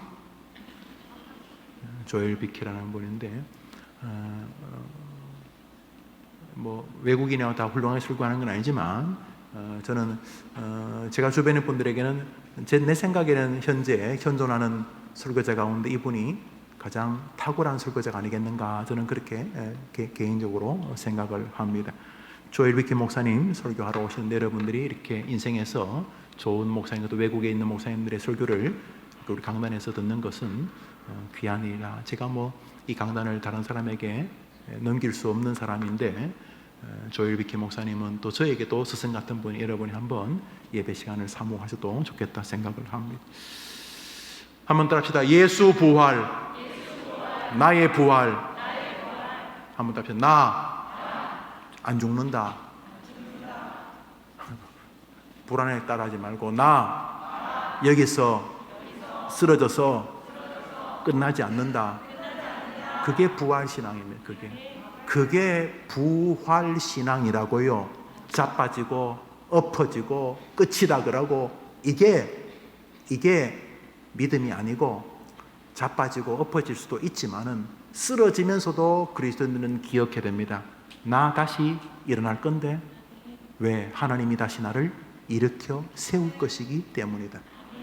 조엘 비키라는 분인데, 뭐 외국인이나 다 훌륭하게 설교하는 건 아니지만, 저는 제가 주변의 분들에게는 내 생각에는 현재 현존하는 설교자 가운데 이분이 가장 탁월한 설교자가 아니겠는가, 저는 그렇게 개인적으로 생각을 합니다. 조엘 비키 목사님 설교하러 오시는데, 여러분들이 이렇게 인생에서 좋은 목사님, 또 외국에 있는 목사님들의 설교를 우리 강단에서 듣는 것은 귀한 일이라, 제가 뭐 이 강단을 다른 사람에게 넘길 수 없는 사람인데, 조엘 비키 목사님은 또 저에게도 스승 같은 분이, 여러분이 한번 예배 시간을 사모하셔도 좋겠다 생각을 합니다. 한번 따라합시다. 예수 부활, 나의 부활. 한번 따라합시다. 나 안 죽는다. 불안에 따라하지 말고 나 여기서 쓰러져서 끝나지 않는다. 그게 부활신앙입니다. 그게 부활신앙이라고요. 자빠지고 엎어지고 끝이다 그러고 이게 믿음이 아니고, 자빠지고 엎어질 수도 있지만은 쓰러지면서도 그리스도인들은 기억해야 됩니다. 나 다시 일어날 건데, 왜? 하나님이 다시 나를 일으켜 세울 것이기 때문이다.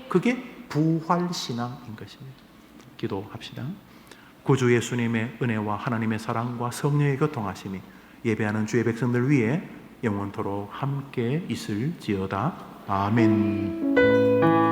그게 부활신앙인 것입니다. 기도합시다. 구주 예수님의 은혜와 하나님의 사랑과 성령의 교통하심이 예배하는 주의 백성들 위해 영원토록 함께 있을지어다. 아멘.